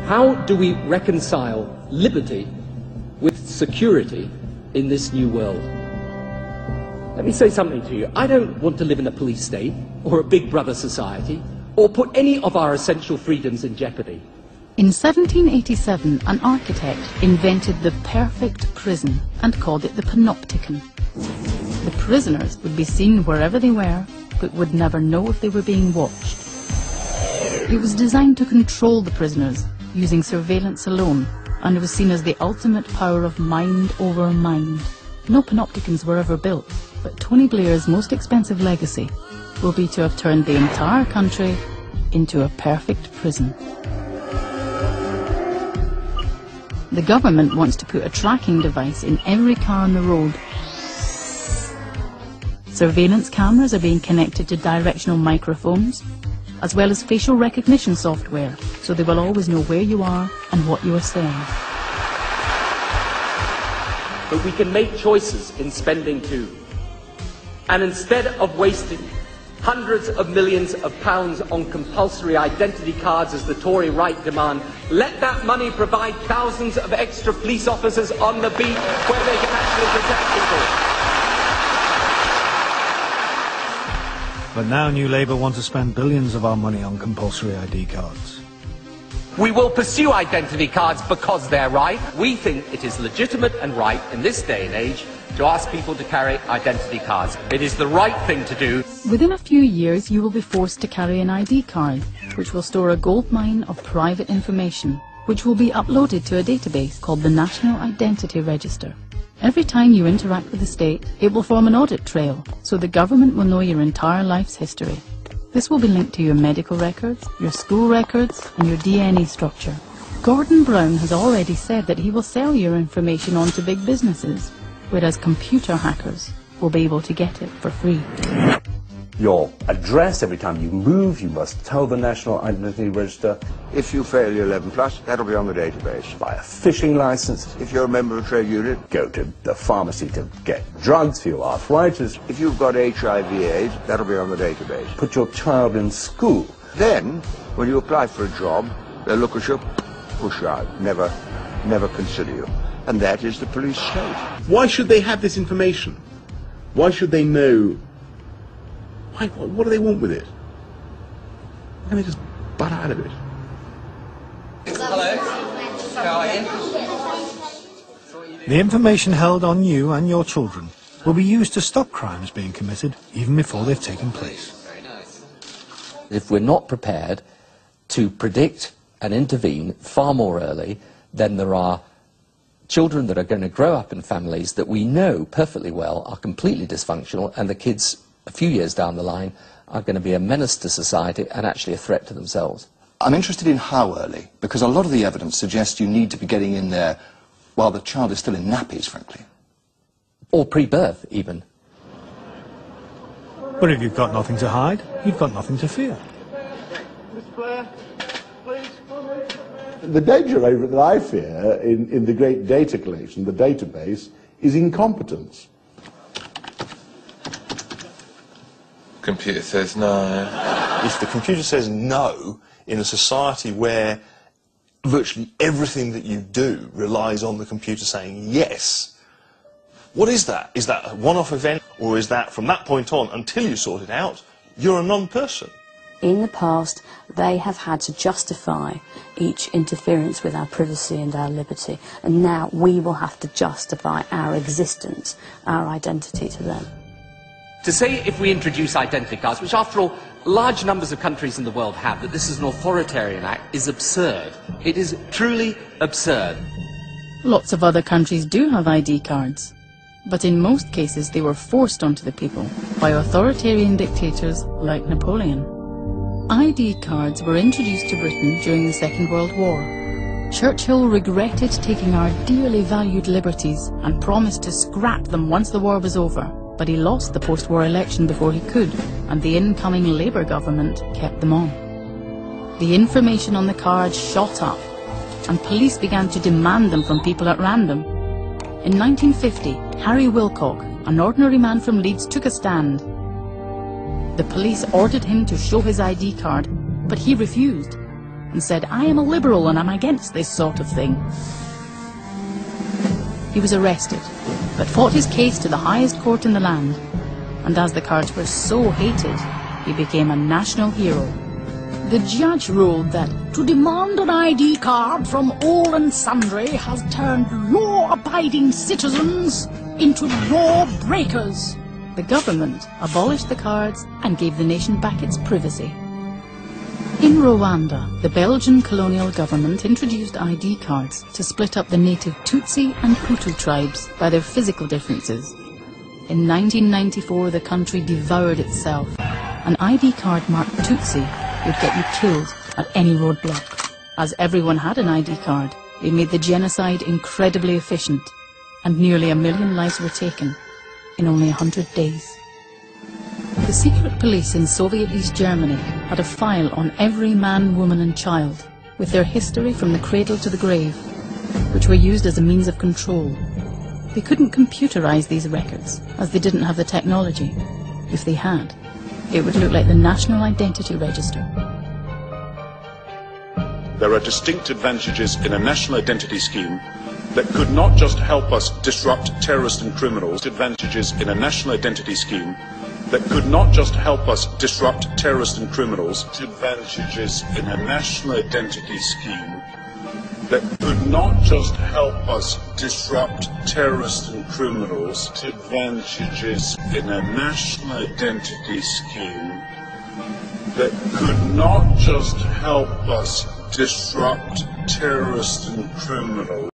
How do we reconcile liberty with security in this new world? Let me say something to you. I don't want to live in a police state or a Big Brother society or put any of our essential freedoms in jeopardy. In 1787, an architect invented the perfect prison and called it the panopticon. The prisoners would be seen wherever they were, but would never know if they were being watched. It was designed to control the prisoners, using surveillance alone, and it was seen as the ultimate power of mind over mind. No panopticons were ever built, but Tony Blair's most expensive legacy will be to have turned the entire country into a perfect prison. The government wants to put a tracking device in every car on the road. Surveillance cameras are being connected to directional microphones, as well as facial recognition software, so they will always know where you are and what you are saying. But we can make choices in spending too. And instead of wasting hundreds of millions of pounds on compulsory identity cards as the Tory right demand, let that money provide thousands of extra police officers on the beat where they can actually protect people. But now New Labour want to spend billions of our money on compulsory ID cards. We will pursue identity cards because they're right. We think it is legitimate and right in this day and age to ask people to carry identity cards. It is the right thing to do. Within a few years, you will be forced to carry an ID card, which will store a goldmine of private information, which will be uploaded to a database called the National Identity Register. Every time you interact with the state, it will form an audit trail, so the government will know your entire life's history. This will be linked to your medical records, your school records, and your DNA structure. Gordon Brown has already said that he will sell your information on to big businesses, whereas computer hackers will be able to get it for free. Your address, every time you move, you must tell the National Identity Register. If you fail your 11+, that'll be on the database. Buy a fishing license. If you're a member of a trade union. Go to the pharmacy to get drugs for your arthritis. If you've got HIV/AIDS, that'll be on the database. Put your child in school. Then, when you apply for a job, they'll look at you, push you out, never consider you. And that is the police state. Why should they have this information? Why should they know? What do they want with it? Why can't they just butt out of it? Hello. How are you? The information held on you and your children will be used to stop crimes being committed even before they've taken place. Very nice. If we're not prepared to predict and intervene far more early, then there are children that are going to grow up in families that we know perfectly well are completely dysfunctional, and the kids a few years down the line are going to be a menace to society and actually a threat to themselves. I'm interested in how early, because a lot of the evidence suggests you need to be getting in there while the child is still in nappies, frankly. Or pre-birth, even. But if you've got nothing to hide, you've got nothing to fear. Mr. Blair, please. The danger over that I fear in the great data collection, the database, is incompetence. Computer says no. If the computer says no in a society where virtually everything that you do relies on the computer saying yes, what is that? Is that a one-off event, or is that from that point on, until you sort it out, you're a non-person? In the past, they have had to justify each interference with our privacy and our liberty, and now we will have to justify our existence, our identity to them. To say if we introduce identity cards, which after all large numbers of countries in the world have, that this is an authoritarian act is absurd. It is truly absurd. Lots of other countries do have ID cards, but in most cases they were forced onto the people by authoritarian dictators like Napoleon. ID cards were introduced to Britain during the Second World War. Churchill regretted taking our dearly valued liberties and promised to scrap them once the war was over. But he lost the post-war election before he could, and the incoming Labour government kept them on. The information on the cards shot up, and police began to demand them from people at random. In 1950, Harry Wilcock, an ordinary man from Leeds, took a stand. The police ordered him to show his ID card, but he refused. and said, "I am a liberal and I'm against this sort of thing." He was arrested, but fought his case to the highest court in the land, and as the cards were so hated, he became a national hero. The judge ruled that to demand an ID card from all and sundry has turned law-abiding citizens into law-breakers. The government abolished the cards and gave the nation back its privacy. In Rwanda, the Belgian colonial government introduced ID cards to split up the native Tutsi and Hutu tribes by their physical differences. In 1994, the country devoured itself. An ID card marked Tutsi would get you killed at any roadblock. As everyone had an ID card, it made the genocide incredibly efficient, and nearly 1 million lives were taken in only 100 days. The secret police in Soviet East Germany had a file on every man, woman and child, with their history from the cradle to the grave, which were used as a means of control. They couldn't computerize these records, as they didn't have the technology. If they had, it would look like the National Identity Register. There are distinct advantages in a national identity scheme that could not just help us disrupt terrorists and criminals. Advantages in a national identity scheme that could not just help us disrupt terrorists and criminals. Advantages in a national identity scheme that could not just help us disrupt terrorists and criminals. Advantages in a national identity scheme that could not just help us disrupt terrorists and criminals.